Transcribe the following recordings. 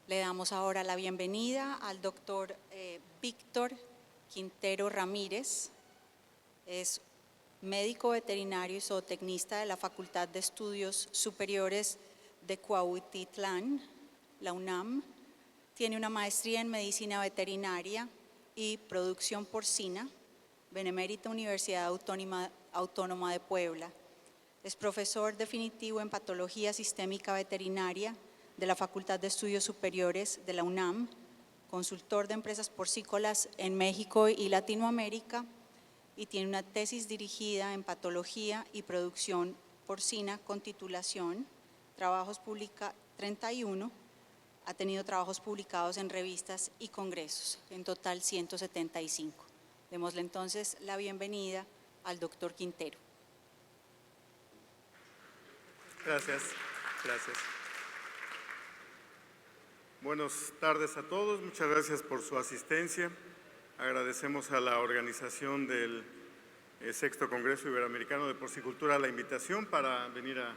Le damos ahora la bienvenida al doctor Víctor Quintero Ramírez. Es médico veterinario y zootecnista de la Facultad de Estudios Superiores de Cuautitlán, la UNAM. Tiene una maestría en Medicina Veterinaria y Producción Porcina, Benemérita Universidad Autónoma de Puebla. Es profesor definitivo en Patología Sistémica Veterinaria de la Facultad de Estudios Superiores de la UNAM, consultor de empresas porcícolas en México y Latinoamérica, y tiene una tesis dirigida en Patología y Producción Porcina con titulación, trabajos 31, ha tenido trabajos publicados en revistas y congresos, en total 175. Démosle entonces la bienvenida al doctor Quintero. Gracias, gracias. Buenas tardes a todos, muchas gracias por su asistencia. Agradecemos a la organización del Sexto Congreso Iberoamericano de Porcicultura la invitación para venir a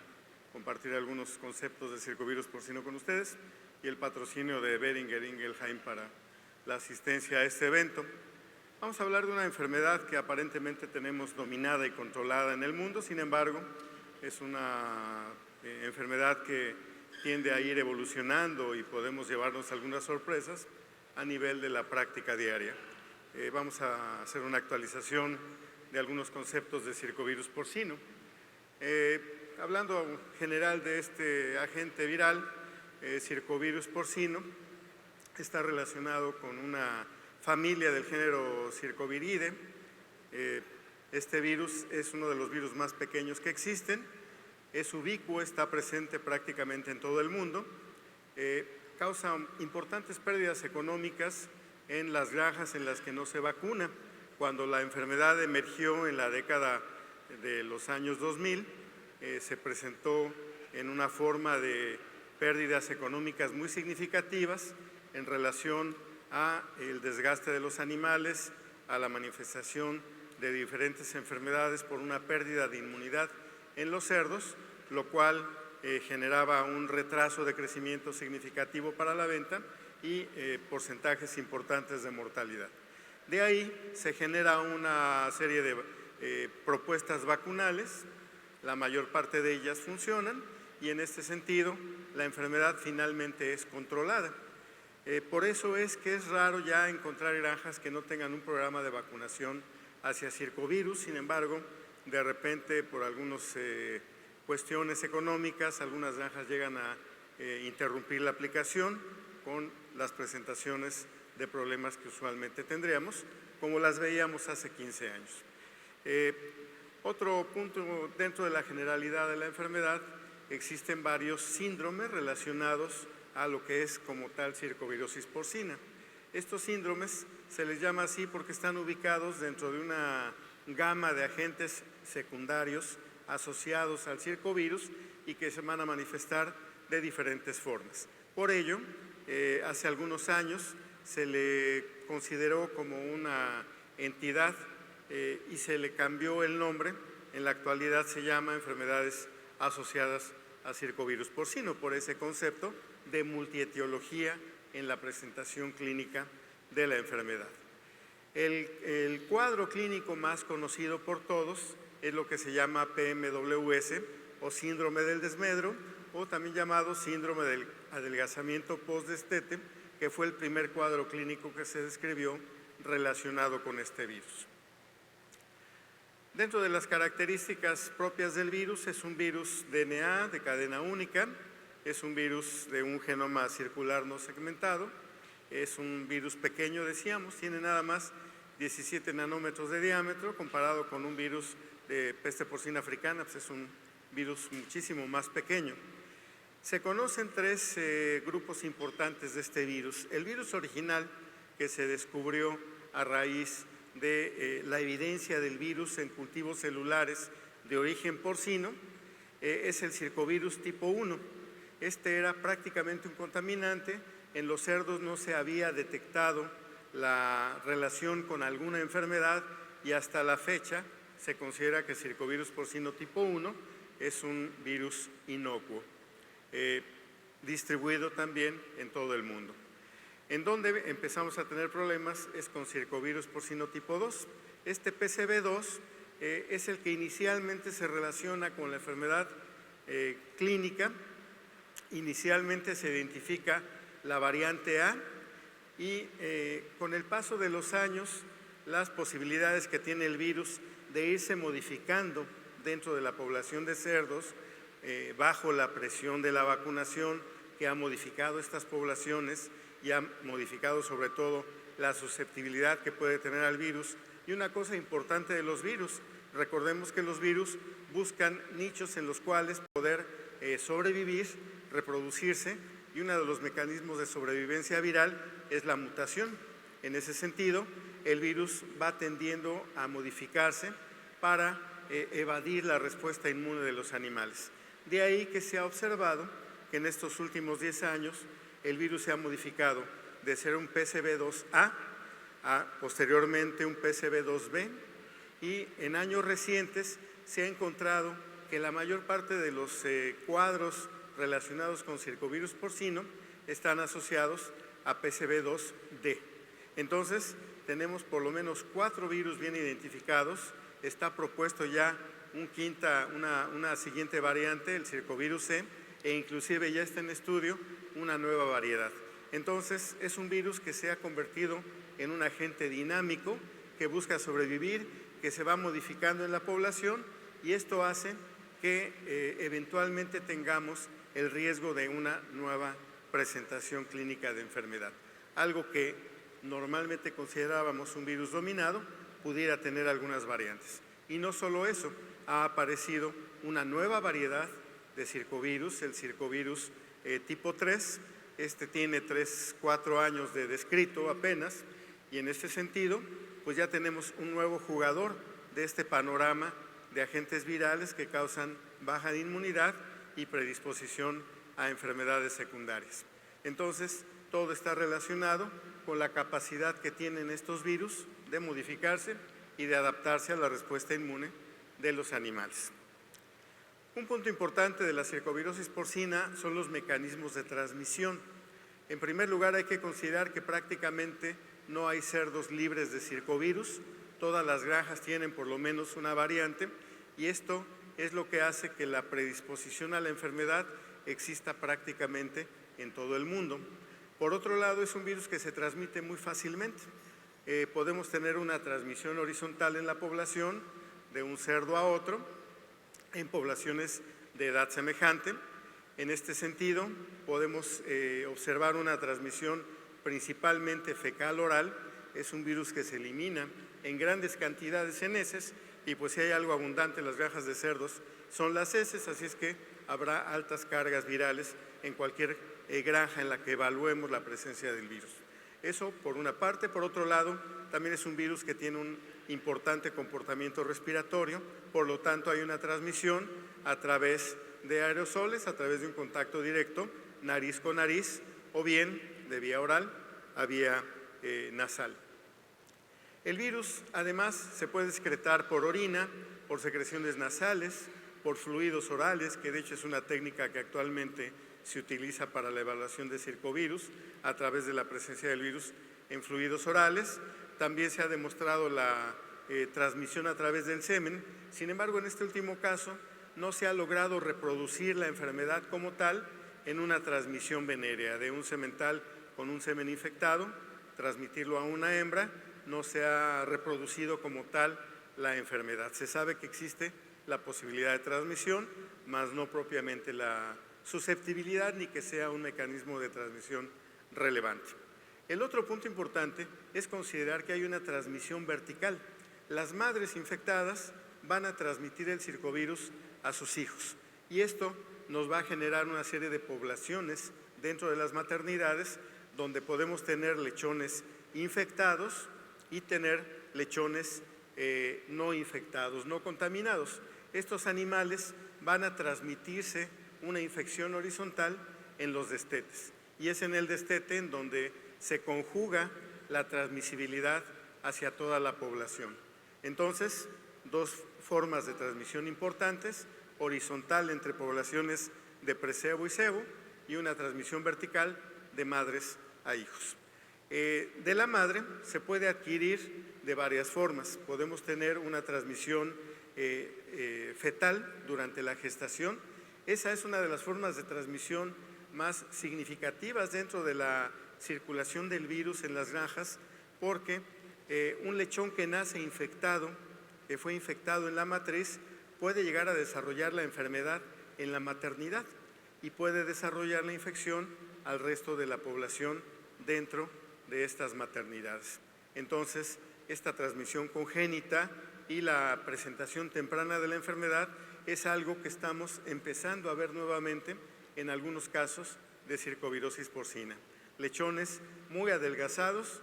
compartir algunos conceptos de circovirus porcino con ustedes y el patrocinio de Boehringer Ingelheim para la asistencia a este evento. Vamos a hablar de una enfermedad que aparentemente tenemos dominada y controlada en el mundo, sin embargo, es una enfermedad que tiende a ir evolucionando y podemos llevarnos algunas sorpresas a nivel de la práctica diaria. Vamos a hacer una actualización de algunos conceptos de circovirus porcino. Hablando en general de este agente viral, circovirus porcino está relacionado con una familia del género Circoviridae. Este virus es uno de los virus más pequeños que existen, es ubicuo, está presente prácticamente en todo el mundo, causa importantes pérdidas económicas en las granjas en las que no se vacuna. Cuando la enfermedad emergió en la década de los años 2000, se presentó en una forma de pérdidas económicas muy significativas en relación a el desgaste de los animales, a la manifestación de diferentes enfermedades por una pérdida de inmunidad en los cerdos, lo cual generaba un retraso de crecimiento significativo para la venta y porcentajes importantes de mortalidad. De ahí se genera una serie de propuestas vacunales, la mayor parte de ellas funcionan y en este sentido la enfermedad finalmente es controlada. Por eso es que es raro ya encontrar granjas que no tengan un programa de vacunación hacia circovirus. Sin embargo, de repente por algunas cuestiones económicas, algunas granjas llegan a interrumpir la aplicación con las presentaciones de problemas que usualmente tendríamos, como las veíamos hace 15 años. Otro punto dentro de la generalidad de la enfermedad, existen varios síndromes relacionados a lo que es como tal circovirosis porcina. Estos síndromes se les llama así porque están ubicados dentro de una gama de agentes secundarios asociados al circovirus y que se van a manifestar de diferentes formas. Por ello, hace algunos años se le consideró como una entidad y se le cambió el nombre. En la actualidad se llama enfermedades asociadas a circovirus porcino por ese concepto de multietiología en la presentación clínica de la enfermedad. El cuadro clínico más conocido por todos es lo que se llama PMWS o síndrome del desmedro, o también llamado síndrome del adelgazamiento postdestete, que fue el primer cuadro clínico que se describió relacionado con este virus. Dentro de las características propias del virus, es un virus DNA de cadena única, es un virus de un genoma circular no segmentado, es un virus pequeño, decíamos, tiene nada más 17 nanómetros de diámetro, comparado con un virus de peste porcina africana, pues es un virus muchísimo más pequeño. Se conocen tres grupos importantes de este virus. El virus original, que se descubrió a raíz de la evidencia del virus en cultivos celulares de origen porcino, es el circovirus tipo 1. Este era prácticamente un contaminante. En los cerdos no se había detectado la relación con alguna enfermedad y hasta la fecha se considera que el circovirus porcino tipo 1 es un virus inocuo. distribuido también en todo el mundo. En donde empezamos a tener problemas es con circovirus porcino tipo 2. Este PCV2 es el que inicialmente se relaciona con la enfermedad clínica. Inicialmente se identifica la variante A y con el paso de los años las posibilidades que tiene el virus de irse modificando dentro de la población de cerdos bajo la presión de la vacunación que ha modificado estas poblaciones y ha modificado sobre todo la susceptibilidad que puede tener al virus. Y una cosa importante de los virus, recordemos que los virus buscan nichos en los cuales poder sobrevivir, reproducirse, y uno de los mecanismos de sobrevivencia viral es la mutación. En ese sentido, el virus va tendiendo a modificarse para evadir la respuesta inmune de los animales. De ahí que se ha observado que en estos últimos 10 años el virus se ha modificado de ser un PCV2A a posteriormente un PCV2B, y en años recientes se ha encontrado que la mayor parte de los cuadros relacionados con circovirus porcino están asociados a PCV2D. Entonces, tenemos por lo menos 4 virus bien identificados. Está propuesto ya una siguiente variante, el circovirus C, e inclusive ya está en estudio una nueva variedad. Entonces, es un virus que se ha convertido en un agente dinámico que busca sobrevivir, que se va modificando en la población, y esto hace que eventualmente tengamos el riesgo de una nueva presentación clínica de enfermedad. Algo que normalmente considerábamos un virus dominado, pudiera tener algunas variantes. Y no solo eso, ha aparecido una nueva variedad de circovirus, el circovirus tipo 3. Este tiene 3-4 años de descrito apenas, y en este sentido, pues ya tenemos un nuevo jugador de este panorama de agentes virales que causan baja de inmunidad y predisposición a enfermedades secundarias. Entonces, todo está relacionado con la capacidad que tienen estos virus de modificarse y de adaptarse a la respuesta inmune de los animales. Un punto importante de la circovirosis porcina son los mecanismos de transmisión. En primer lugar, hay que considerar que prácticamente no hay cerdos libres de circovirus. Todas las granjas tienen por lo menos una variante, y esto es lo que hace que la predisposición a la enfermedad exista prácticamente en todo el mundo. Por otro lado, es un virus que se transmite muy fácilmente. Podemos tener una transmisión horizontal en la población de un cerdo a otro, en poblaciones de edad semejante. En este sentido, podemos observar una transmisión principalmente fecal-oral. Es un virus que se elimina en grandes cantidades en heces, y pues si hay algo abundante en las granjas de cerdos son las heces, así es que habrá altas cargas virales en cualquier granja en la que evaluemos la presencia del virus. Eso por una parte. Por otro lado, también es un virus que tiene un importante comportamiento respiratorio, por lo tanto hay una transmisión a través de aerosoles, a través de un contacto directo, nariz con nariz, o bien de vía oral a vía nasal. El virus además se puede excretar por orina, por secreciones nasales, por fluidos orales, que de hecho es una técnica que actualmente se utiliza para la evaluación de circovirus a través de la presencia del virus en fluidos orales. También se ha demostrado la transmisión a través del semen. Sin embargo, en este último caso no se ha logrado reproducir la enfermedad como tal en una transmisión venérea de un semental con un semen infectado, transmitirlo a una hembra. No se ha reproducido como tal la enfermedad. Se sabe que existe la posibilidad de transmisión, mas no propiamente la susceptibilidad ni que sea un mecanismo de transmisión relevante. El otro punto importante es considerar que hay una transmisión vertical. Las madres infectadas van a transmitir el circovirus a sus hijos, y esto nos va a generar una serie de poblaciones dentro de las maternidades donde podemos tener lechones infectados y tener lechones no infectados, no contaminados. Estos animales van a transmitirse una infección horizontal en los destetes, y es en el destete en donde se conjuga la transmisibilidad hacia toda la población. Entonces, dos formas de transmisión importantes: horizontal entre poblaciones de precebo y cebo, y una transmisión vertical de madres a hijos. De la madre se puede adquirir de varias formas. Podemos tener una transmisión fetal durante la gestación. Esa es una de las formas de transmisión más significativas dentro de la circulación del virus en las granjas, porque un lechón que nace infectado, que fue infectado en la matriz, puede llegar a desarrollar la enfermedad en la maternidad y puede desarrollar la infección al resto de la población dentro de estas maternidades. Entonces, esta transmisión congénita y la presentación temprana de la enfermedad es algo que estamos empezando a ver nuevamente en algunos casos de circovirosis porcina. Lechones muy adelgazados,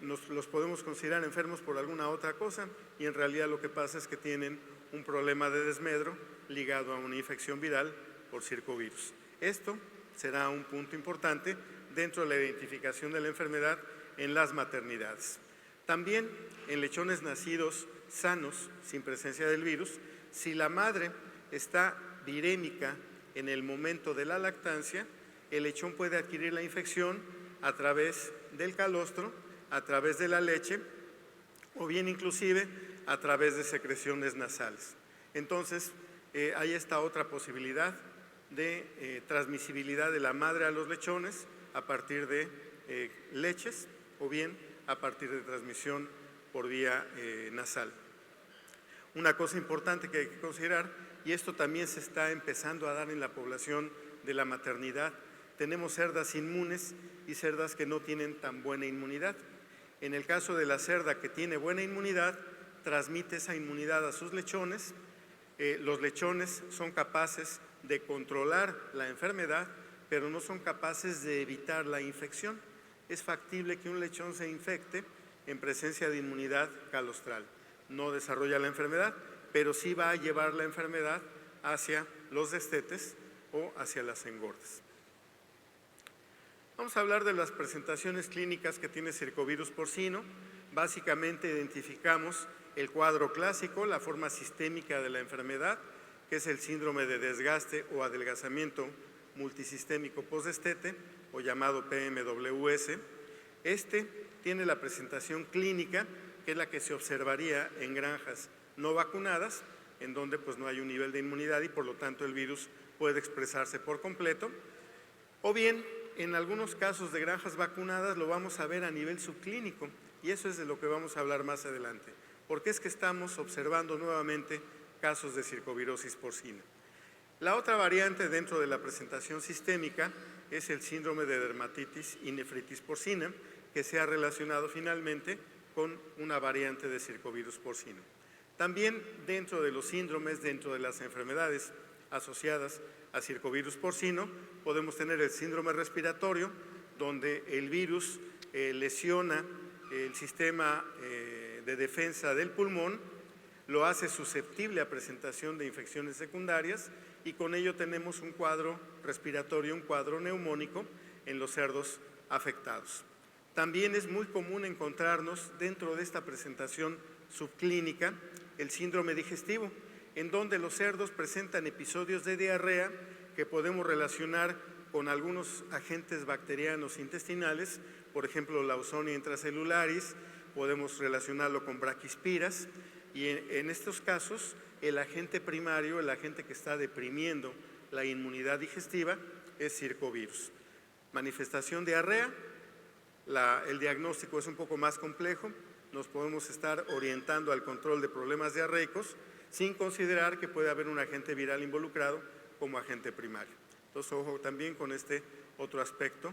los podemos considerar enfermos por alguna otra cosa y en realidad lo que pasa es que tienen un problema de desmedro ligado a una infección viral por circovirus. Esto será un punto importante dentro de la identificación de la enfermedad en las maternidades. También en lechones nacidos sanos, sin presencia del virus, si la madre está virémica en el momento de la lactancia, el lechón puede adquirir la infección a través del calostro, a través de la leche o bien inclusive a través de secreciones nasales. Entonces, hay esta otra posibilidad de transmisibilidad de la madre a los lechones a partir de leches o bien a partir de transmisión por vía nasal. Una cosa importante que hay que considerar, y esto también se está empezando a dar en la población de la maternidad, tenemos cerdas inmunes y cerdas que no tienen tan buena inmunidad. En el caso de la cerda que tiene buena inmunidad, transmite esa inmunidad a sus lechones. Los lechones son capaces de controlar la enfermedad, pero no son capaces de evitar la infección. Es factible que un lechón se infecte en presencia de inmunidad calostral. No desarrolla la enfermedad, pero sí va a llevar la enfermedad hacia los destetes o hacia las engordas. Vamos a hablar de las presentaciones clínicas que tiene circovirus porcino. Básicamente identificamos el cuadro clásico, la forma sistémica de la enfermedad, que es el síndrome de desgaste o adelgazamiento multisistémico postdestete o llamado PMWS. Este tiene la presentación clínica, que es la que se observaría en granjas no vacunadas, en donde pues no hay un nivel de inmunidad y por lo tanto el virus puede expresarse por completo, o bien en algunos casos de granjas vacunadas lo vamos a ver a nivel subclínico y eso es de lo que vamos a hablar más adelante, porque es que estamos observando nuevamente casos de circovirosis porcina. La otra variante dentro de la presentación sistémica es el síndrome de dermatitis y nefritis porcina, que se ha relacionado finalmente con una variante de circovirus porcino. También dentro de los síndromes, dentro de las enfermedades asociadas a circovirus porcino, podemos tener el síndrome respiratorio, donde el virus lesiona el sistema de defensa del pulmón, lo hace susceptible a presentación de infecciones secundarias y con ello tenemos un cuadro respiratorio, un cuadro neumónico en los cerdos afectados. También es muy común encontrarnos dentro de esta presentación subclínica el síndrome digestivo, en donde los cerdos presentan episodios de diarrea que podemos relacionar con algunos agentes bacterianos intestinales, por ejemplo la Ausonia intracelularis, podemos relacionarlo con braquispiras y en estos casos el agente primario, el agente que está deprimiendo la inmunidad digestiva es circovirus. Manifestación diarrea, el diagnóstico es un poco más complejo, nos podemos estar orientando al control de problemas diarreicos sin considerar que puede haber un agente viral involucrado como agente primario. Entonces, ojo también con este otro aspecto,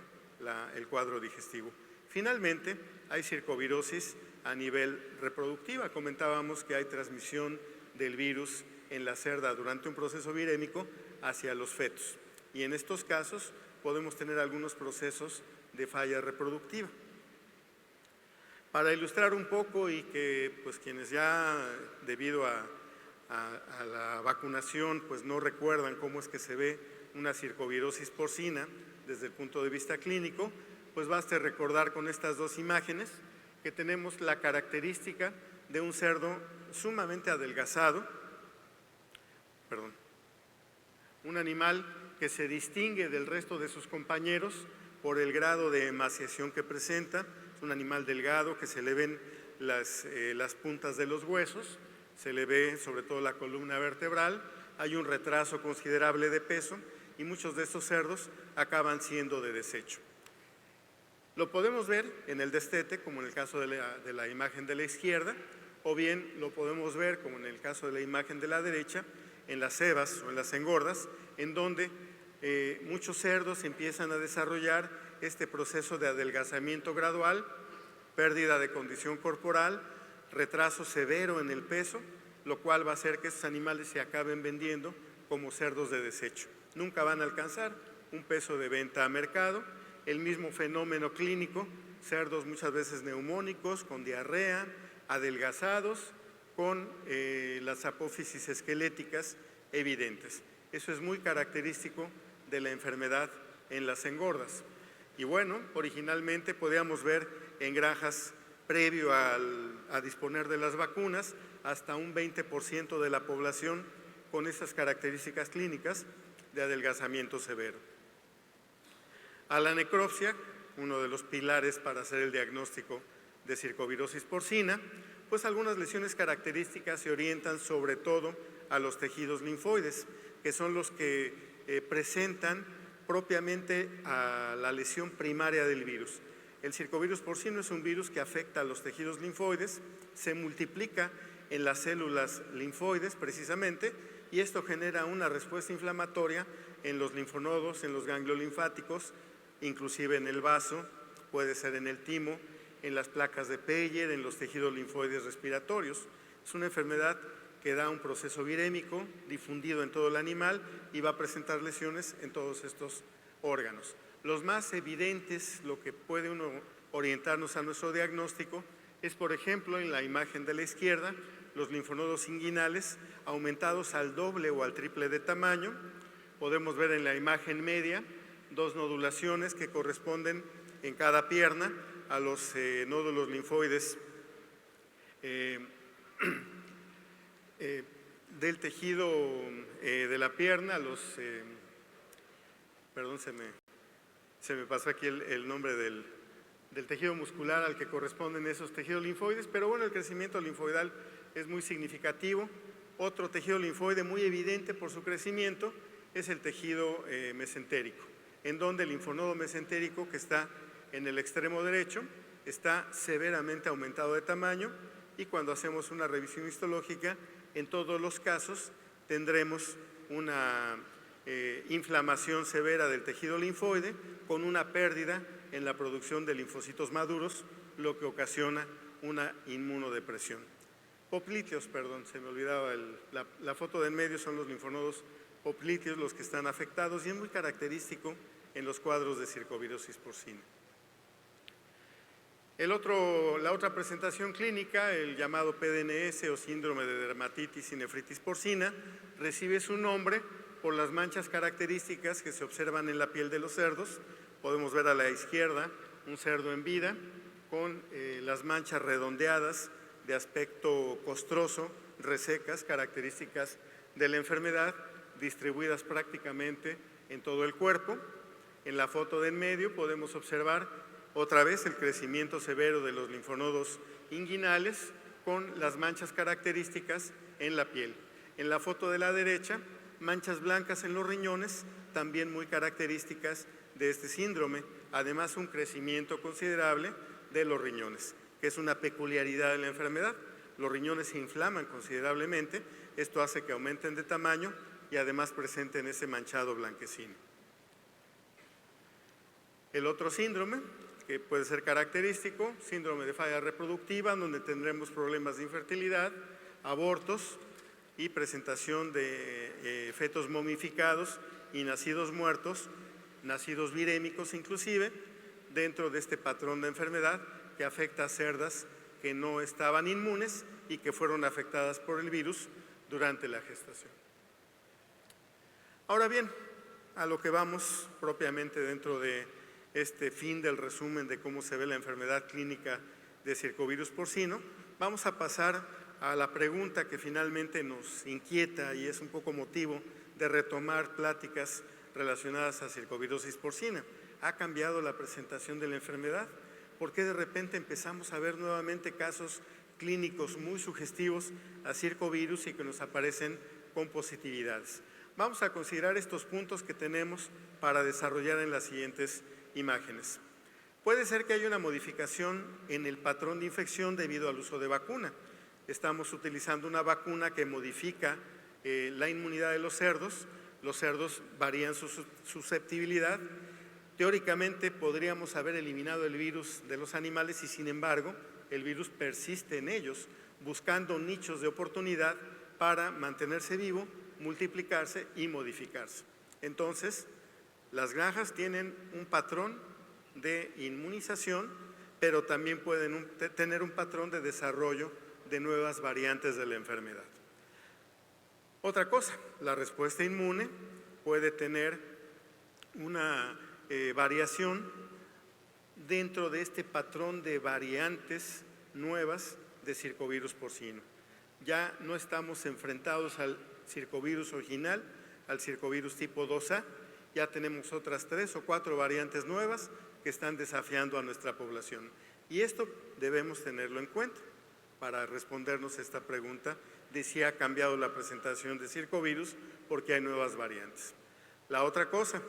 el cuadro digestivo. Finalmente, hay circovirosis a nivel reproductiva. Comentábamos que hay transmisión del virus en la cerda durante un proceso virémico hacia los fetos. Y en estos casos podemos tener algunos procesos de falla reproductiva. Para ilustrar un poco y que pues quienes ya debido a la vacunación pues no recuerdan cómo es que se ve una circovirosis porcina desde el punto de vista clínico, pues basta recordar con estas dos imágenes que tenemos la característica de un cerdo sumamente adelgazado, un animal que se distingue del resto de sus compañeros por el grado de emaciación que presenta. Es un animal delgado que se le ven las puntas de los huesos, se le ve sobre todo la columna vertebral, hay un retraso considerable de peso y muchos de estos cerdos acaban siendo de desecho. Lo podemos ver en el destete, como en el caso de la imagen de la izquierda, o bien lo podemos ver, como en el caso de la imagen de la derecha, en las cebas o en las engordas, en donde muchos cerdos empiezan a desarrollar este proceso de adelgazamiento gradual, pérdida de condición corporal, retraso severo en el peso, lo cual va a hacer que estos animales se acaben vendiendo como cerdos de desecho. Nunca van a alcanzar un peso de venta a mercado. El mismo fenómeno clínico, cerdos muchas veces neumónicos, con diarrea, adelgazados, con las apófisis esqueléticas evidentes. Eso es muy característico de la enfermedad en las engordas. Y bueno, originalmente podíamos ver en granjas previo a disponer de las vacunas hasta un 20% de la población con esas características clínicas de adelgazamiento severo. A la necropsia, uno de los pilares para hacer el diagnóstico de circovirosis porcina, pues algunas lesiones características se orientan sobre todo a los tejidos linfoides, que son los que presentan propiamente a la lesión primaria del virus. El circovirus porcino es un virus que afecta a los tejidos linfoides, se multiplica en las células linfoides precisamente, y esto genera una respuesta inflamatoria en los linfonodos, en los ganglios linfáticos, inclusive en el vaso, puede ser en el timo, en las placas de Peyer, en los tejidos linfoides respiratorios. Es una enfermedad que da un proceso virémico difundido en todo el animal y va a presentar lesiones en todos estos órganos. Los más evidentes, lo que puede uno orientarnos a nuestro diagnóstico, es por ejemplo en la imagen de la izquierda, los linfonodos inguinales aumentados al doble o al triple de tamaño. Podemos ver en la imagen media dos nodulaciones que corresponden en cada pierna a los nódulos linfoides del tejido de la pierna, perdón, se me pasó aquí el nombre del tejido muscular al que corresponden esos tejidos linfoides, pero bueno, el crecimiento linfoidal es muy significativo. Otro tejido linfoide muy evidente por su crecimiento es el tejido mesentérico, en donde el linfonodo mesentérico, que está en el extremo derecho, está severamente aumentado de tamaño, y cuando hacemos una revisión histológica, en todos los casos tendremos una inflamación severa del tejido linfoide con una pérdida en la producción de linfocitos maduros, lo que ocasiona una inmunodepresión. Popliteos, perdón, se me olvidaba, la foto de en medio son los linfonodos popliteos los que están afectados, y es muy característico en los cuadros de circovirosis porcina. La otra presentación clínica, el llamado PDNS o síndrome de dermatitis y nefritis porcina, recibe su nombre por las manchas características que se observan en la piel de los cerdos. Podemos ver a la izquierda un cerdo en vida con las manchas redondeadas de aspecto costroso, resecas, características de la enfermedad, distribuidas prácticamente en todo el cuerpo. En la foto de en medio podemos observar otra vez el crecimiento severo de los linfonodos inguinales con las manchas características en la piel. En la foto de la derecha, manchas blancas en los riñones, también muy características de este síndrome. Además, un crecimiento considerable de los riñones, que es una peculiaridad de la enfermedad. Los riñones se inflaman considerablemente, esto hace que aumenten de tamaño y además presenten ese manchado blanquecino. El otro síndrome, que puede ser característico, síndrome de falla reproductiva, donde tendremos problemas de infertilidad, abortos y presentación de fetos momificados y nacidos muertos, nacidos virémicos inclusive, dentro de este patrón de enfermedad que afecta a cerdas que no estaban inmunes y que fueron afectadas por el virus durante la gestación. Ahora bien, a lo que vamos propiamente dentro de este fin del resumen de cómo se ve la enfermedad clínica de circovirus porcino, vamos a pasar a la pregunta que finalmente nos inquieta y es un poco motivo de retomar pláticas relacionadas a circovirosis porcina. ¿Ha cambiado la presentación de la enfermedad? ¿Por qué de repente empezamos a ver nuevamente casos clínicos muy sugestivos a circovirus y que nos aparecen con positividades? Vamos a considerar estos puntos que tenemos para desarrollar en las siguientes imágenes. Puede ser que haya una modificación en el patrón de infección debido al uso de vacuna. Estamos utilizando una vacuna que modifica la inmunidad de los cerdos varían su susceptibilidad. Teóricamente podríamos haber eliminado el virus de los animales y sin embargo el virus persiste en ellos, buscando nichos de oportunidad para mantenerse vivo, multiplicarse y modificarse. Entonces, las granjas tienen un patrón de inmunización, pero también pueden tener un patrón de desarrollo de nuevas variantes de la enfermedad. Otra cosa, la respuesta inmune puede tener una variación dentro de este patrón de variantes nuevas de circovirus porcino. Ya no estamos enfrentados al circovirus original, al circovirus tipo 2A, ya tenemos otras 3 o 4 variantes nuevas que están desafiando a nuestra población. Y esto debemos tenerlo en cuenta para respondernos esta pregunta de si ha cambiado la presentación de circovirus porque hay nuevas variantes. La otra cosa,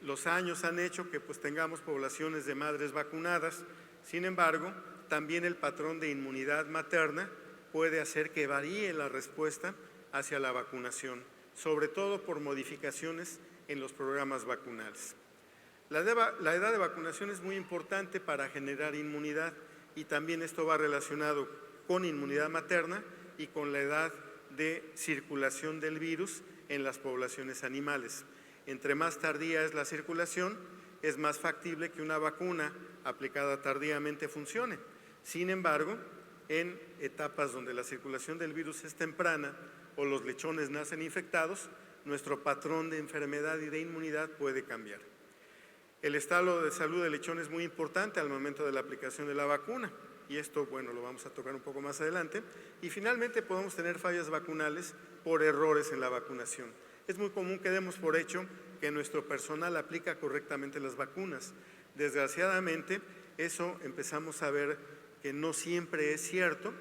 los años han hecho que tengamos poblaciones de madres vacunadas, sin embargo, también el patrón de inmunidad materna puede hacer que varíe la respuesta hacia la vacunación, sobre todo por modificaciones en los programas vacunales. La edad de vacunación es muy importante para generar inmunidad y también esto va relacionado con inmunidad materna y con la edad de circulación del virus en las poblaciones animales. Entre más tardía es la circulación, es más factible que una vacuna aplicada tardíamente funcione. Sin embargo, en etapas donde la circulación del virus es temprana o los lechones nacen infectados, nuestro patrón de enfermedad y de inmunidad puede cambiar. El estado de salud del lechón es muy importante al momento de la aplicación de la vacuna y esto, bueno, lo vamos a tocar un poco más adelante. Y finalmente podemos tener fallas vacunales por errores en la vacunación. Es muy común que demos por hecho que nuestro personal aplica correctamente las vacunas. Desgraciadamente, eso empezamos a ver que no siempre es cierto.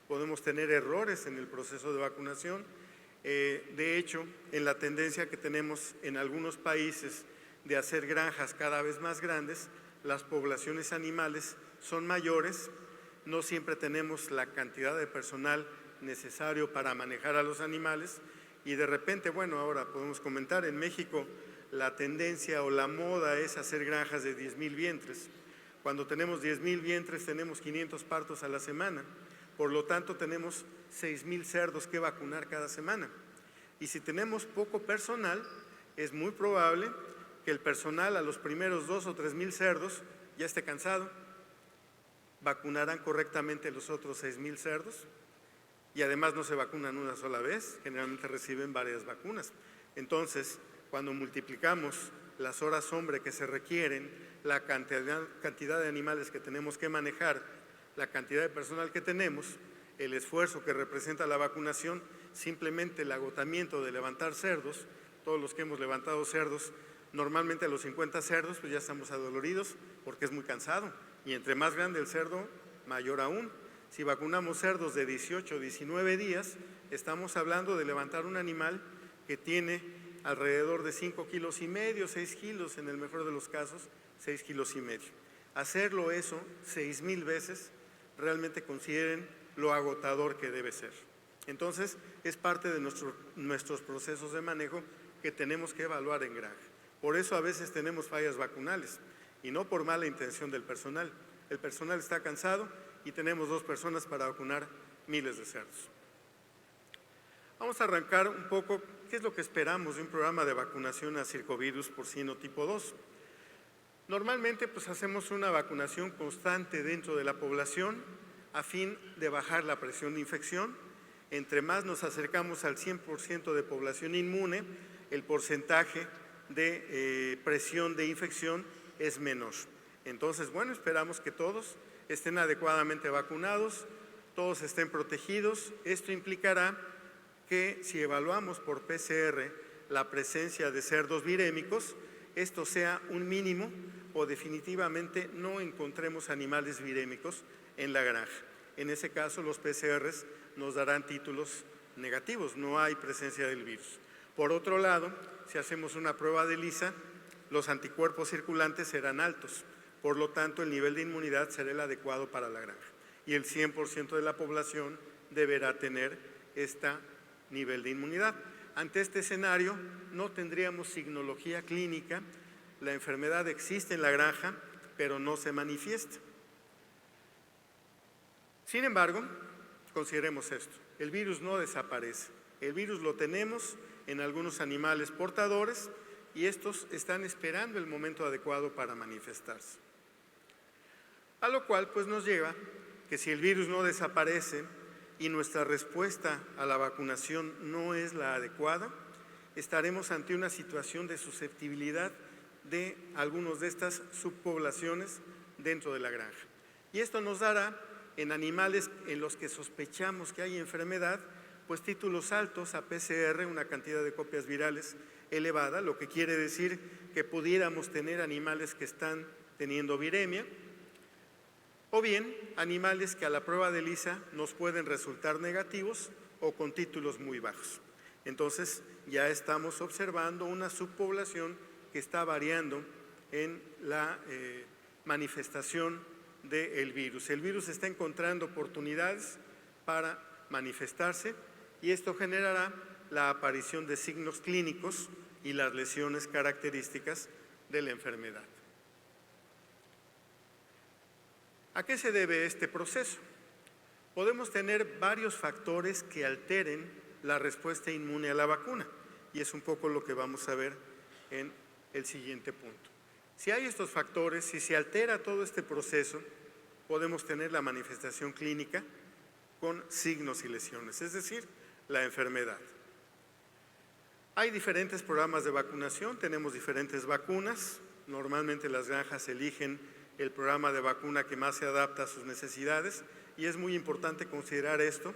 Podemos tener errores en el proceso de vacunación. De hecho, en la tendencia que tenemos en algunos países de hacer granjas cada vez más grandes, las poblaciones animales son mayores, no siempre tenemos la cantidad de personal necesario para manejar a los animales y de repente, bueno, ahora podemos comentar, en México la tendencia o la moda es hacer granjas de 10,000 vientres. Cuando tenemos 10,000 vientres tenemos 500 partos a la semana, por lo tanto tenemos 6,000 cerdos que vacunar cada semana. Y si tenemos poco personal, es muy probable que el personal a los primeros 2,000 o 3,000 cerdos ya esté cansado, vacunarán correctamente los otros 6,000 cerdos y además no se vacunan una sola vez, generalmente reciben varias vacunas. Entonces, cuando multiplicamos las horas hombre que se requieren, la cantidad de animales que tenemos que manejar, la cantidad de personal que tenemos, el esfuerzo que representa la vacunación, simplemente el agotamiento de levantar cerdos, todos los que hemos levantado cerdos, normalmente a los 50 cerdos pues ya estamos adoloridos porque es muy cansado y entre más grande el cerdo, mayor aún. Si vacunamos cerdos de 18 o 19 días, estamos hablando de levantar un animal que tiene alrededor de 5,5 kilos, 6 kilos en el mejor de los casos, 6,5 kilos. Hacerlo eso 6,000 veces, realmente consideren lo agotador que debe ser. Entonces, es parte de nuestros procesos de manejo que tenemos que evaluar en granja. Por eso a veces tenemos fallas vacunales y no por mala intención del personal. El personal está cansado y tenemos 2 personas para vacunar miles de cerdos. Vamos a arrancar un poco qué es lo que esperamos de un programa de vacunación a circovirus porcino tipo 2. Normalmente pues hacemos una vacunación constante dentro de la población a fin de bajar la presión de infección. Entre más nos acercamos al 100% de población inmune, el porcentaje de presión de infección es menor. Entonces, bueno, esperamos que todos estén adecuadamente vacunados, todos estén protegidos. Esto implicará que si evaluamos por PCR la presencia de cerdos virémicos, esto sea un mínimo o definitivamente no encontremos animales virémicos en la granja. En ese caso, los PCRs nos darán títulos negativos, no hay presencia del virus. Por otro lado, si hacemos una prueba de ELISA, los anticuerpos circulantes serán altos, por lo tanto, el nivel de inmunidad será el adecuado para la granja y el 100% de la población deberá tener este nivel de inmunidad. Ante este escenario, no tendríamos signología clínica, la enfermedad existe en la granja, pero no se manifiesta. Sin embargo, consideremos esto, el virus no desaparece, el virus lo tenemos en algunos animales portadores y estos están esperando el momento adecuado para manifestarse. A lo cual pues nos lleva que si el virus no desaparece y nuestra respuesta a la vacunación no es la adecuada, estaremos ante una situación de susceptibilidad de algunas de estas subpoblaciones dentro de la granja. Y esto nos dará en animales en los que sospechamos que hay enfermedad, pues títulos altos a PCR, una cantidad de copias virales elevada, lo que quiere decir que pudiéramos tener animales que están teniendo viremia, o bien animales que a la prueba de ELISA nos pueden resultar negativos o con títulos muy bajos. Entonces ya estamos observando una subpoblación que está variando en la manifestación del virus. El virus está encontrando oportunidades para manifestarse y esto generará la aparición de signos clínicos y las lesiones características de la enfermedad. ¿A qué se debe este proceso? Podemos tener varios factores que alteren la respuesta inmune a la vacuna y es un poco lo que vamos a ver en el siguiente punto. Si hay estos factores, si se altera todo este proceso, podemos tener la manifestación clínica con signos y lesiones, es decir, la enfermedad. Hay diferentes programas de vacunación, tenemos diferentes vacunas, normalmente las granjas eligen el programa de vacuna que más se adapta a sus necesidades y es muy importante considerar esto.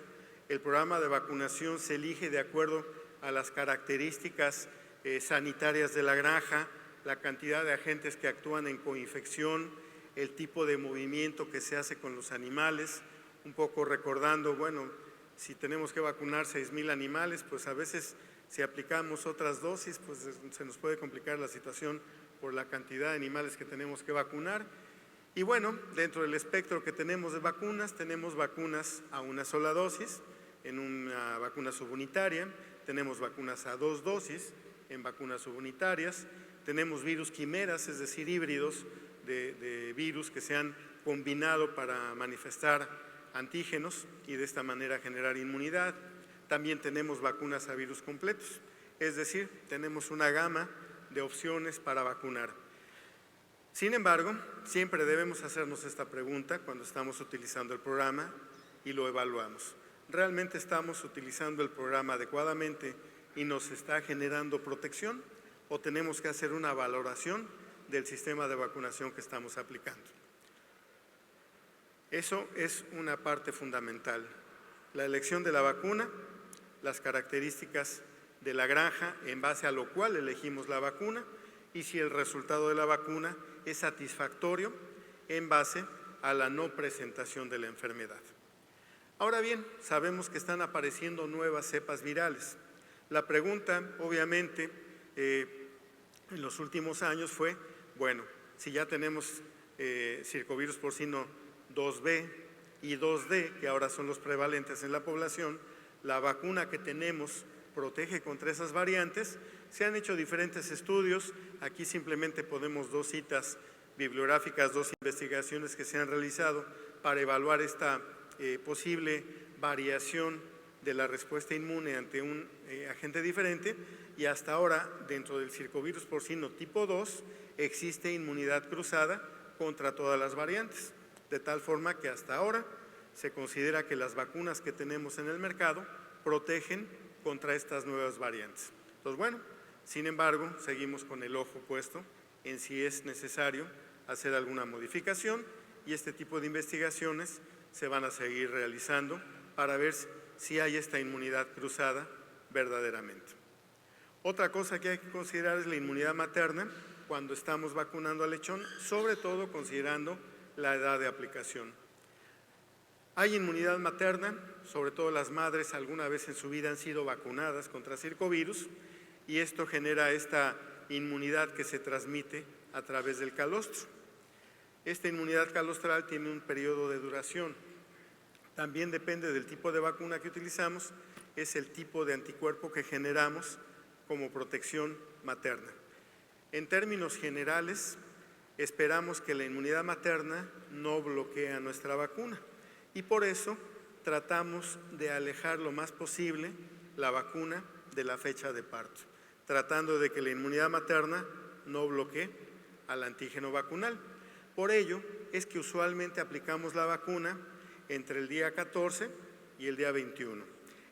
El programa de vacunación se elige de acuerdo a las características sanitarias de la granja, la cantidad de agentes que actúan en coinfección, el tipo de movimiento que se hace con los animales, un poco recordando, bueno, si tenemos que vacunar 6,000 animales, pues a veces si aplicamos otras dosis, pues se nos puede complicar la situación por la cantidad de animales que tenemos que vacunar. Y bueno, dentro del espectro que tenemos de vacunas, tenemos vacunas a una sola dosis, en una vacuna subunitaria, tenemos vacunas a 2 dosis, en vacunas subunitarias, tenemos virus quimeras, es decir, híbridos de virus que se han combinado para manifestar antígenos y de esta manera generar inmunidad. También tenemos vacunas a virus completos, es decir, tenemos una gama de opciones para vacunar. Sin embargo, siempre debemos hacernos esta pregunta cuando estamos utilizando el programa y lo evaluamos. ¿Realmente estamos utilizando el programa adecuadamente y nos está generando protección? ¿O tenemos que hacer una valoración del sistema de vacunación que estamos aplicando? Eso es una parte fundamental. La elección de la vacuna, las características de la granja en base a lo cual elegimos la vacuna y si el resultado de la vacuna es satisfactorio en base a la no presentación de la enfermedad. Ahora bien, sabemos que están apareciendo nuevas cepas virales. La pregunta, obviamente, en los últimos años fue, bueno, si ya tenemos circovirus porcino 2B y 2D, que ahora son los prevalentes en la población, la vacuna que tenemos protege contra esas variantes. Se han hecho diferentes estudios, aquí simplemente ponemos 2 citas bibliográficas, 2 investigaciones que se han realizado para evaluar esta posible variación de la respuesta inmune ante un agente diferente y hasta ahora dentro del circovirus porcino tipo 2 existe inmunidad cruzada contra todas las variantes, de tal forma que hasta ahora se considera que las vacunas que tenemos en el mercado protegen contra estas nuevas variantes. Entonces, bueno, sin embargo, seguimos con el ojo puesto en si es necesario hacer alguna modificación y este tipo de investigaciones se van a seguir realizando para ver si hay esta inmunidad cruzada verdaderamente. Otra cosa que hay que considerar es la inmunidad materna cuando estamos vacunando al lechón, sobre todo considerando la edad de aplicación. Hay inmunidad materna, sobre todo las madres alguna vez en su vida han sido vacunadas contra circovirus y esto genera esta inmunidad que se transmite a través del calostro. Esta inmunidad calostral tiene un periodo de duración. También depende del tipo de vacuna que utilizamos, es el tipo de anticuerpo que generamos como protección materna. En términos generales, esperamos que la inmunidad materna no bloquee a nuestra vacuna y por eso tratamos de alejar lo más posible la vacuna de la fecha de parto, tratando de que la inmunidad materna no bloquee al antígeno vacunal. Por ello es que usualmente aplicamos la vacuna entre el día 14 y el día 21.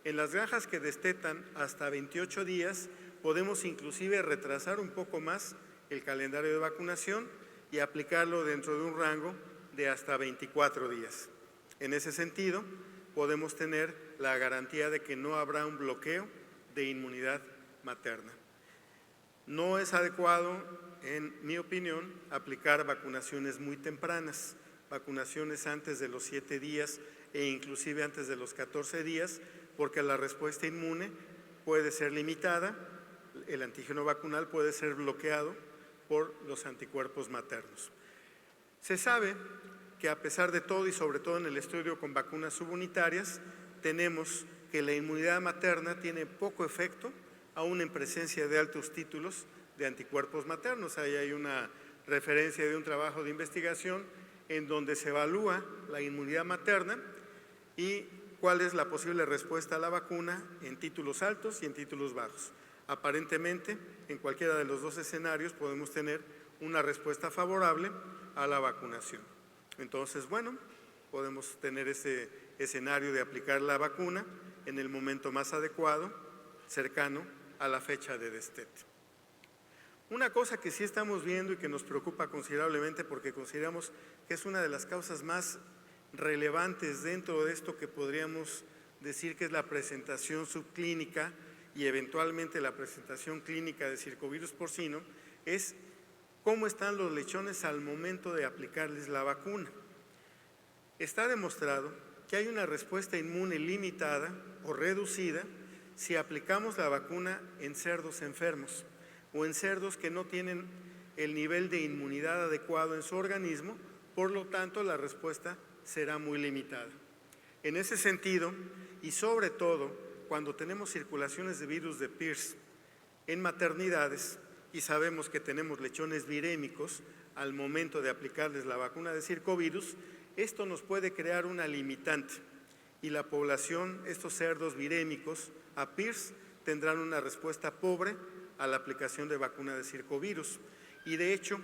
En las granjas que destetan hasta 28 días, podemos inclusive retrasar un poco más el calendario de vacunación y aplicarlo dentro de un rango de hasta 24 días. En ese sentido, podemos tener la garantía de que no habrá un bloqueo de inmunidad materna. No es adecuado, en mi opinión, aplicar vacunaciones muy tempranas, vacunaciones antes de los 7 días e inclusive antes de los 14 días, porque la respuesta inmune puede ser limitada, el antígeno vacunal puede ser bloqueado por los anticuerpos maternos. Se sabe que a pesar de todo y sobre todo en el estudio con vacunas subunitarias, tenemos que la inmunidad materna tiene poco efecto, aún en presencia de altos títulos de anticuerpos maternos. Ahí hay una referencia de un trabajo de investigación en donde se evalúa la inmunidad materna y cuál es la posible respuesta a la vacuna en títulos altos y en títulos bajos. Aparentemente, en cualquiera de los dos escenarios podemos tener una respuesta favorable a la vacunación. Entonces, bueno, podemos tener ese escenario de aplicar la vacuna en el momento más adecuado, cercano a la fecha de destete. Una cosa que sí estamos viendo y que nos preocupa considerablemente porque consideramos que es una de las causas más relevantes dentro de esto que podríamos decir que es la presentación subclínica y eventualmente la presentación clínica de circovirus porcino, es cómo están los lechones al momento de aplicarles la vacuna. Está demostrado que hay una respuesta inmune limitada o reducida si aplicamos la vacuna en cerdos enfermos o en cerdos que no tienen el nivel de inmunidad adecuado en su organismo, por lo tanto la respuesta será muy limitada. En ese sentido, y sobre todo cuando tenemos circulaciones de virus de Pierce en maternidades y sabemos que tenemos lechones virémicos al momento de aplicarles la vacuna de circovirus, esto nos puede crear una limitante y la población, estos cerdos virémicos a Pierce, tendrán una respuesta pobre a la aplicación de vacuna de circovirus. Y de hecho,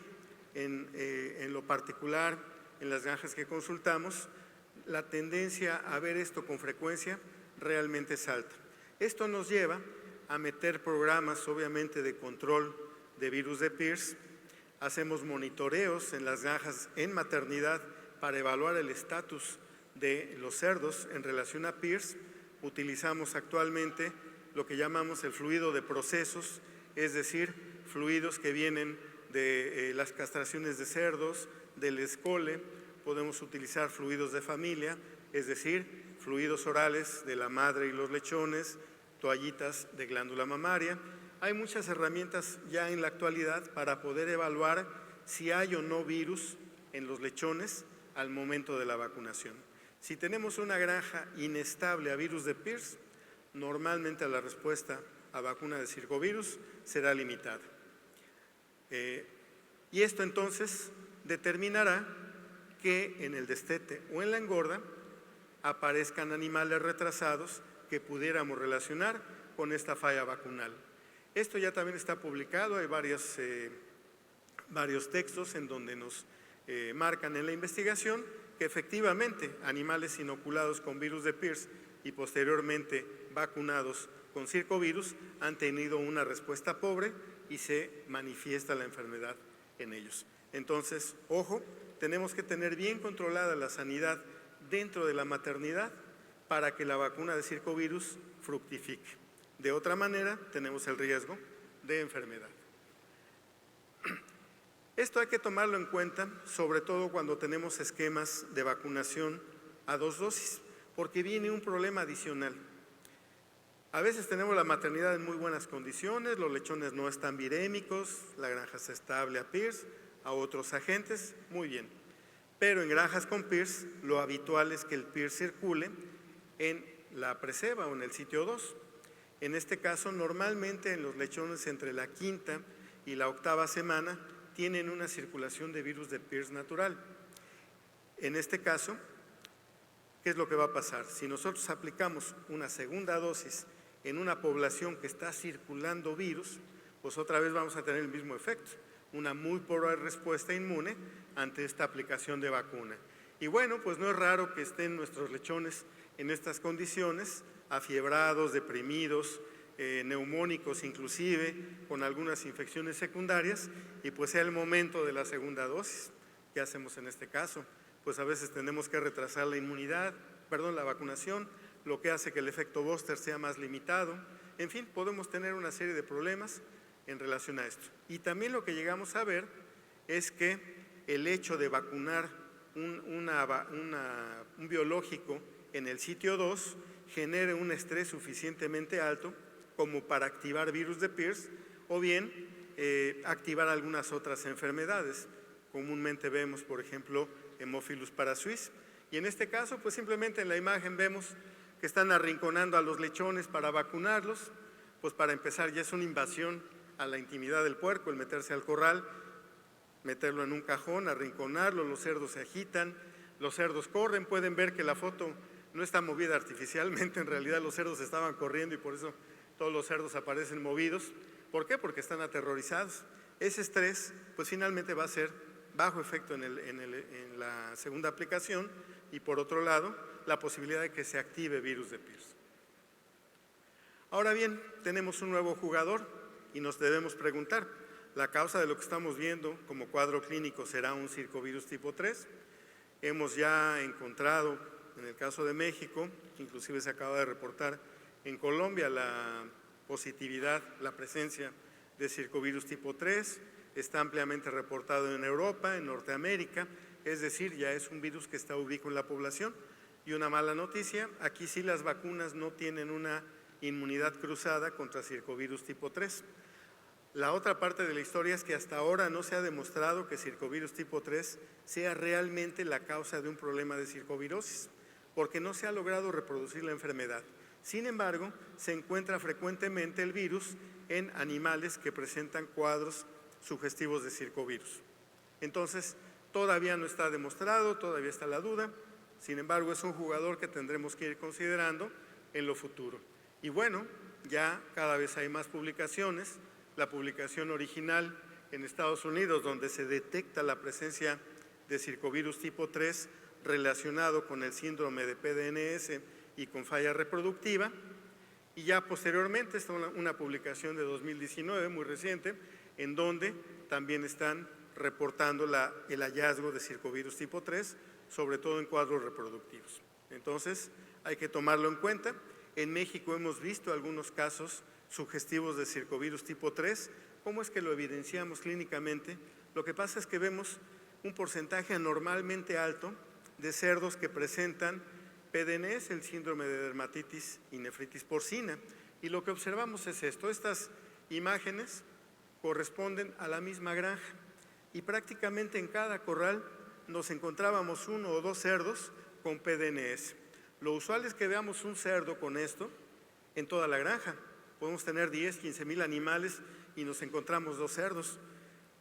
en lo particular, en las granjas que consultamos, la tendencia a ver esto con frecuencia realmente es alta. Esto nos lleva a meter programas, obviamente, de control de virus de Pierce. Hacemos monitoreos en las granjas en maternidad para evaluar el estatus de los cerdos en relación a Pierce. Utilizamos actualmente lo que llamamos el fluido de procesos, es decir, fluidos que vienen de las castraciones de cerdos, del escole. Podemos utilizar fluidos de familia, es decir, fluidos orales de la madre y los lechones, toallitas de glándula mamaria. Hay muchas herramientas ya en la actualidad para poder evaluar si hay o no virus en los lechones al momento de la vacunación. Si tenemos una granja inestable a virus de Pierce, normalmente la respuesta a vacuna de circovirus será limitada. Y esto entonces determinará que en el destete o en la engorda aparezcan animales retrasados que pudiéramos relacionar con esta falla vacunal. Esto ya también está publicado, hay varios textos en donde nos marcan en la investigación que efectivamente animales inoculados con virus de Pierce y posteriormente vacunados con circovirus han tenido una respuesta pobre y se manifiesta la enfermedad en ellos. Entonces, ojo, tenemos que tener bien controlada la sanidad dentro de la maternidad para que la vacuna de circovirus fructifique. De otra manera, tenemos el riesgo de enfermedad. Esto hay que tomarlo en cuenta, sobre todo cuando tenemos esquemas de vacunación a 2 dosis, porque viene un problema adicional. A veces tenemos la maternidad en muy buenas condiciones, los lechones no están virémicos, la granja es estable a PIRS, a otros agentes, muy bien. Pero en granjas con PIRS, lo habitual es que el PIRS circule en la preceba o en el sitio 2. En este caso, normalmente en los lechones entre la 5ª y la 8ª semana tienen una circulación de virus de PIRS natural. En este caso, ¿qué es lo que va a pasar? Si nosotros aplicamos una segunda dosis en una población que está circulando virus, pues otra vez vamos a tener el mismo efecto, una muy pobre respuesta inmune ante esta aplicación de vacuna. Y bueno, pues no es raro que estén nuestros lechones en estas condiciones, afiebrados, deprimidos, neumónicos inclusive, con algunas infecciones secundarias, y pues sea el momento de la segunda dosis. ¿Qué hacemos en este caso? Pues a veces tenemos que retrasar la vacunación, lo que hace que el efecto booster sea más limitado. En fin, podemos tener una serie de problemas en relación a esto. Y también lo que llegamos a ver es que el hecho de vacunar un biológico en el sitio 2 genere un estrés suficientemente alto como para activar virus de PIRS o bien activar algunas otras enfermedades. Comúnmente vemos, por ejemplo, Haemophilus parasuis, y en este caso, pues simplemente en la imagen vemos que están arrinconando a los lechones para vacunarlos. Pues para empezar ya es una invasión a la intimidad del puerco, el meterse al corral, meterlo en un cajón, arrinconarlo, los cerdos se agitan, los cerdos corren, pueden ver que la foto no está movida artificialmente, en realidad los cerdos estaban corriendo y por eso todos los cerdos aparecen movidos. ¿Por qué? Porque están aterrorizados. Ese estrés, pues finalmente va a ser bajo efecto en la segunda aplicación y por otro lado, la posibilidad de que se active virus de PIRS. Ahora bien, tenemos un nuevo jugador y nos debemos preguntar, ¿la causa de lo que estamos viendo como cuadro clínico será un circovirus tipo 3? Hemos ya encontrado, en el caso de México, inclusive se acaba de reportar en Colombia la positividad, la presencia de circovirus tipo 3, está ampliamente reportado en Europa, en Norteamérica, es decir, ya es un virus que está ubicuo en la población. Y una mala noticia, aquí sí las vacunas no tienen una inmunidad cruzada contra circovirus tipo 3. La otra parte de la historia es que hasta ahora no se ha demostrado que circovirus tipo 3 sea realmente la causa de un problema de circovirosis, porque no se ha logrado reproducir la enfermedad. Sin embargo, se encuentra frecuentemente el virus en animales que presentan cuadros sugestivos de circovirus. Entonces, todavía no está demostrado, todavía está la duda, sin embargo, es un jugador que tendremos que ir considerando en lo futuro. Y bueno, ya cada vez hay más publicaciones, la publicación original en Estados Unidos, donde se detecta la presencia de circovirus tipo 3 relacionado con el síndrome de PDNS y con falla reproductiva, y ya posteriormente está una publicación de 2019, muy reciente, en donde también están reportando el hallazgo de circovirus tipo 3, sobre todo en cuadros reproductivos. Entonces, hay que tomarlo en cuenta. En México hemos visto algunos casos sugestivos de circovirus tipo 3. ¿Cómo es que lo evidenciamos clínicamente? Lo que pasa es que vemos un porcentaje anormalmente alto de cerdos que presentan PDNS, el síndrome de dermatitis y nefritis porcina. Y lo que observamos es esto, estas imágenes corresponden a la misma granja y prácticamente en cada corral nos encontrábamos 1 o 2 cerdos con PDNS. Lo usual es que veamos un cerdo con esto en toda la granja. Podemos tener 10, 15,000 animales y nos encontramos 2 cerdos,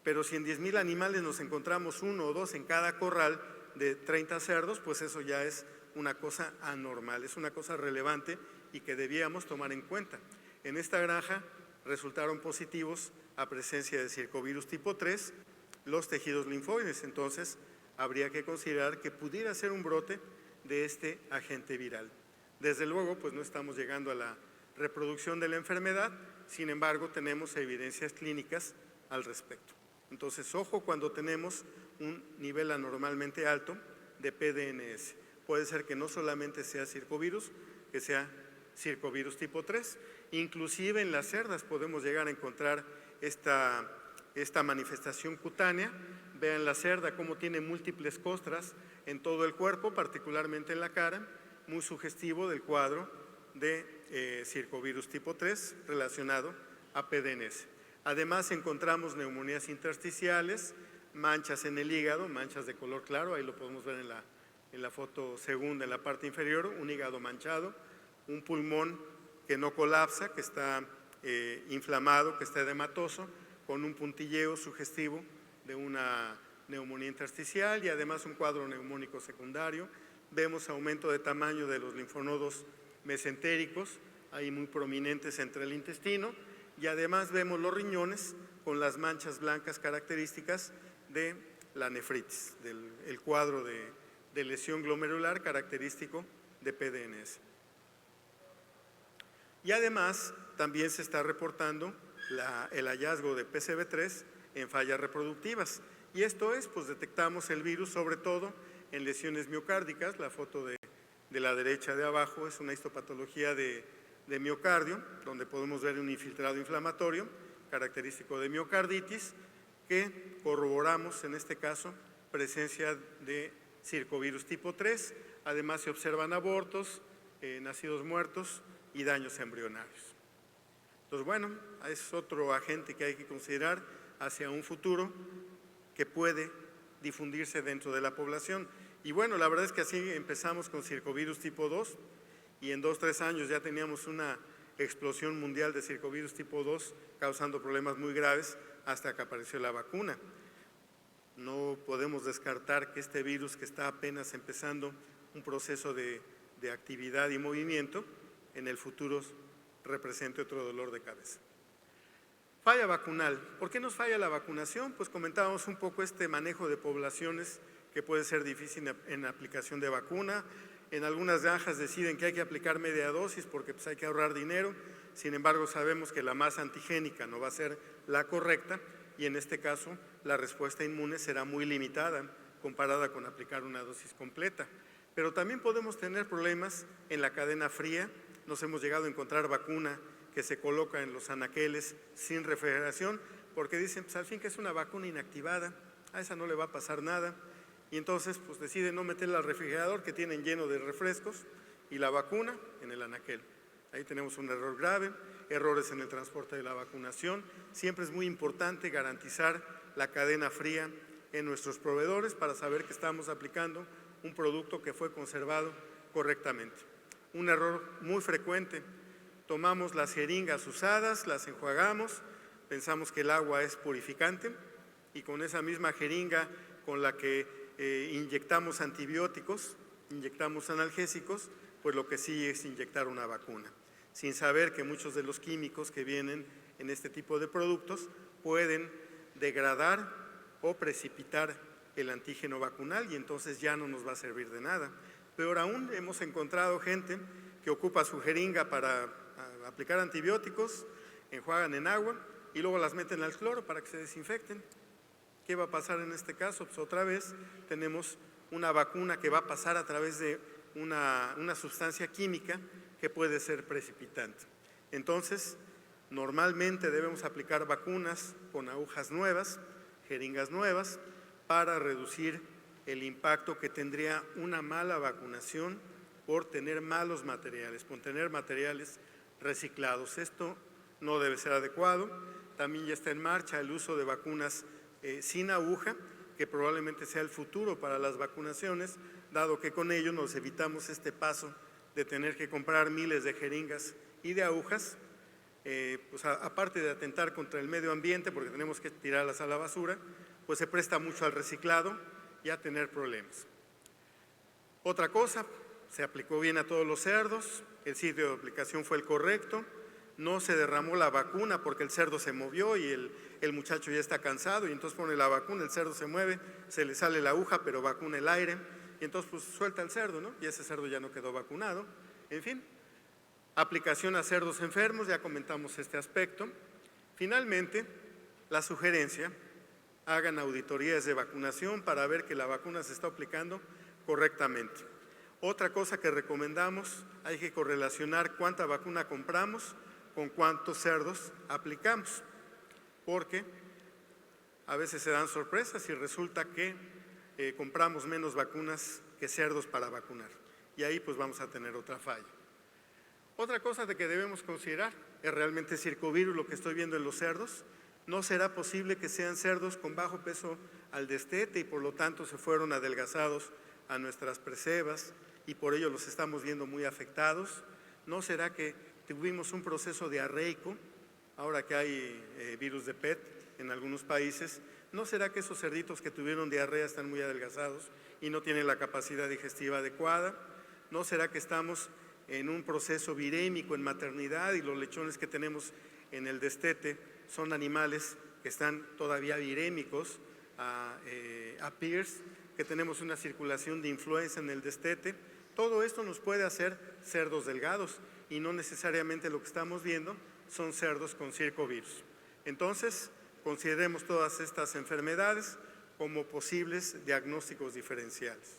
pero si en 10,000 animales nos encontramos 1 o 2 en cada corral de 30 cerdos, pues eso ya es una cosa anormal, es una cosa relevante y que debíamos tomar en cuenta. En esta granja resultaron positivos a presencia de circovirus tipo 3 los tejidos linfoides, entonces habría que considerar que pudiera ser un brote de este agente viral. Desde luego, pues no estamos llegando a la reproducción de la enfermedad, sin embargo, tenemos evidencias clínicas al respecto. Entonces, ojo cuando tenemos un nivel anormalmente alto de PDNS. Puede ser que no solamente sea circovirus, que sea circovirus tipo 3. Inclusive en las cerdas podemos llegar a encontrar esta manifestación cutánea. Vean la cerda cómo tiene múltiples costras en todo el cuerpo, particularmente en la cara, muy sugestivo del cuadro de circovirus tipo 3 relacionado a PDNS. Además encontramos neumonías intersticiales, manchas en el hígado, manchas de color claro, ahí lo podemos ver en la foto segunda, en la parte inferior, un hígado manchado, un pulmón que no colapsa, que está inflamado, que está edematoso, con un puntilleo sugestivo de una neumonía intersticial y además un cuadro neumónico secundario. Vemos aumento de tamaño de los linfonodos mesentéricos, ahí muy prominentes entre el intestino, y además vemos los riñones con las manchas blancas características de la nefritis, del cuadro de lesión glomerular característico de PDNS. Y además también se está reportando el hallazgo de PCV3 en fallas reproductivas. Y esto es, pues detectamos el virus sobre todo en lesiones miocárdicas. La foto de la derecha de abajo es una histopatología de miocardio, donde podemos ver un infiltrado inflamatorio característico de miocarditis, que corroboramos en este caso presencia de circovirus tipo 3. Además se observan abortos, nacidos muertos y daños embrionarios. Entonces, bueno, es otro agente que hay que considerar hacia un futuro que puede difundirse dentro de la población. Y bueno, la verdad es que así empezamos con circovirus tipo 2 y en 2-3 años ya teníamos una explosión mundial de circovirus tipo 2 causando problemas muy graves hasta que apareció la vacuna. No podemos descartar que este virus, que está apenas empezando un proceso de actividad y movimiento, en el futuro represente otro dolor de cabeza. Falla vacunal. ¿Por qué nos falla la vacunación? Pues comentábamos un poco este manejo de poblaciones que puede ser difícil en aplicación de vacuna. En algunas granjas deciden que hay que aplicar media dosis porque pues, hay que ahorrar dinero. Sin embargo, sabemos que la masa antigénica no va a ser la correcta y en este caso la respuesta inmune será muy limitada comparada con aplicar una dosis completa. Pero también podemos tener problemas en la cadena fría. Nos hemos llegado a encontrar vacuna que se coloca en los anaqueles sin refrigeración porque dicen, pues al fin que es una vacuna inactivada, a esa no le va a pasar nada. Y entonces pues deciden no meterla al refrigerador que tienen lleno de refrescos y la vacuna en el anaquel. Ahí tenemos un error grave, errores en el transporte de la vacunación. Siempre es muy importante garantizar la cadena fría en nuestros proveedores para saber que estamos aplicando un producto que fue conservado correctamente. Un error muy frecuente, tomamos las jeringas usadas, las enjuagamos, pensamos que el agua es purificante y con esa misma jeringa con la que inyectamos antibióticos, inyectamos analgésicos, pues lo que sigue es inyectar una vacuna, sin saber que muchos de los químicos que vienen en este tipo de productos pueden degradar o precipitar el antígeno vacunal y entonces ya no nos va a servir de nada. Peor aún, hemos encontrado gente que ocupa su jeringa para aplicar antibióticos, enjuagan en agua y luego las meten al cloro para que se desinfecten. ¿Qué va a pasar en este caso? Pues otra vez tenemos una vacuna que va a pasar a través de una sustancia química que puede ser precipitante. Entonces, normalmente debemos aplicar vacunas con agujas nuevas, jeringas nuevas, para reducir el impacto que tendría una mala vacunación por tener malos materiales, por tener materiales reciclados. Esto no debe ser adecuado. También ya está en marcha el uso de vacunas sin aguja, que probablemente sea el futuro para las vacunaciones, dado que con ello nos evitamos este paso de tener que comprar miles de jeringas y de agujas, pues aparte de atentar contra el medio ambiente, porque tenemos que tirarlas a la basura, pues se presta mucho al reciclado y a tener problemas. Otra cosa, se aplicó bien a todos los cerdos, el sitio de aplicación fue el correcto, no se derramó la vacuna porque el cerdo se movió y el muchacho ya está cansado y entonces pone la vacuna, el cerdo se mueve, se le sale la aguja pero vacuna el aire y entonces pues suelta el cerdo, ¿no? Y ese cerdo ya no quedó vacunado. En fin, aplicación a cerdos enfermos, ya comentamos este aspecto. Finalmente, la sugerencia, hagan auditorías de vacunación para ver que la vacuna se está aplicando correctamente. Otra cosa que recomendamos, hay que correlacionar cuánta vacuna compramos con cuántos cerdos aplicamos, porque a veces se dan sorpresas y resulta que compramos menos vacunas que cerdos para vacunar. Y ahí pues vamos a tener otra falla. Otra cosa de que debemos considerar es realmente circovirus, lo que estoy viendo en los cerdos. No será posible que sean cerdos con bajo peso al destete y por lo tanto se fueron adelgazados a nuestras presebas y por ello los estamos viendo muy afectados. ¿No será que tuvimos un proceso diarreico, ahora que hay virus de PET en algunos países? ¿No será que esos cerditos que tuvieron diarrea están muy adelgazados y no tienen la capacidad digestiva adecuada? ¿No será que estamos en un proceso virémico en maternidad y los lechones que tenemos en el destete son animales que están todavía virémicos a PIRS, que tenemos una circulación de influenza en el destete? Todo esto nos puede hacer cerdos delgados y no necesariamente lo que estamos viendo son cerdos con circovirus. Entonces, consideremos todas estas enfermedades como posibles diagnósticos diferenciales.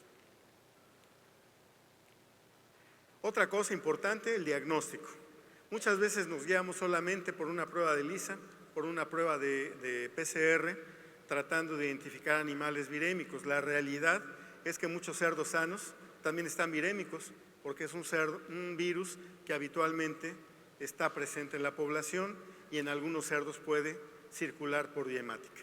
Otra cosa importante, el diagnóstico. Muchas veces nos guiamos solamente por una prueba de ELISA, por una prueba de PCR, tratando de identificar animales virémicos. La realidad es que muchos cerdos sanos también están virémicos, porque es un virus que habitualmente está presente en la población y en algunos cerdos puede circular por vía hemática.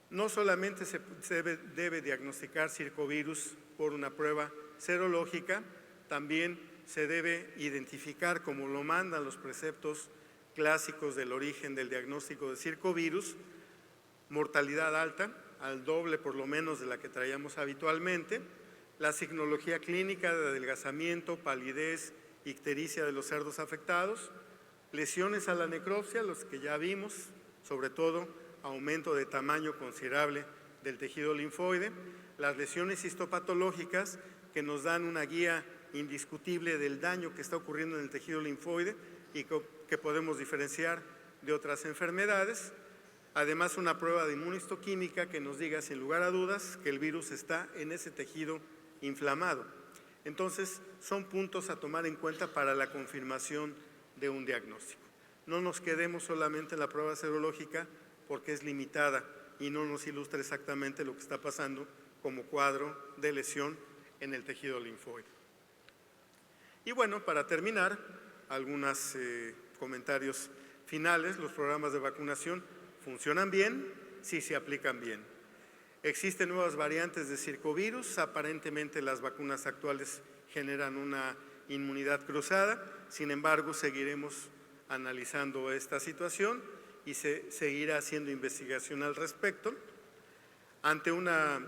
No solamente se debe diagnosticar circovirus por una prueba serológica, también se debe identificar, como lo mandan los preceptos clásicos del origen del diagnóstico de circovirus, mortalidad alta, al doble por lo menos de la que traíamos habitualmente, la signología clínica de adelgazamiento, palidez, ictericia de los cerdos afectados, lesiones a la necropsia, los que ya vimos, sobre todo aumento de tamaño considerable del tejido linfoide, las lesiones histopatológicas que nos dan una guía indiscutible del daño que está ocurriendo en el tejido linfoide y que podemos diferenciar de otras enfermedades. Además, una prueba de inmunistoquímica que nos diga sin lugar a dudas que el virus está en ese tejido inflamado. Entonces, son puntos a tomar en cuenta para la confirmación de un diagnóstico. No nos quedemos solamente en la prueba serológica porque es limitada y no nos ilustra exactamente lo que está pasando como cuadro de lesión en el tejido linfoide. Y bueno, para terminar, algunos comentarios finales. Los programas de vacunación funcionan bien si se aplican bien. Existen nuevas variantes de circovirus, aparentemente las vacunas actuales generan una inmunidad cruzada, sin embargo seguiremos analizando esta situación y se seguirá haciendo investigación al respecto. Ante una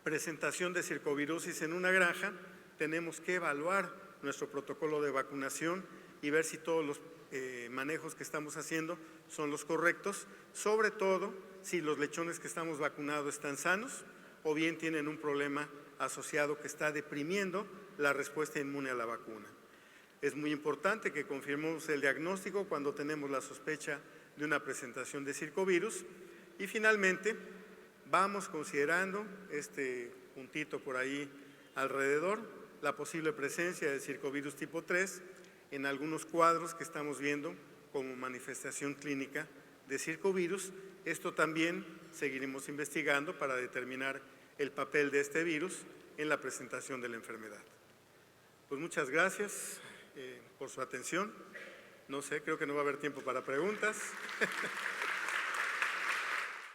presentación de circovirusis en una granja, tenemos que evaluar nuestro protocolo de vacunación y ver si todos los manejos que estamos haciendo son los correctos, sobre todo si los lechones que estamos vacunando están sanos o bien tienen un problema asociado que está deprimiendo la respuesta inmune a la vacuna. Es muy importante que confirmemos el diagnóstico cuando tenemos la sospecha de una presentación de circovirus y finalmente vamos considerando este puntito por ahí alrededor, la posible presencia de circovirus tipo 3 en algunos cuadros que estamos viendo como manifestación clínica de circovirus. Esto también seguiremos investigando para determinar el papel de este virus en la presentación de la enfermedad. Pues muchas gracias por su atención. No sé, creo que no va a haber tiempo para preguntas.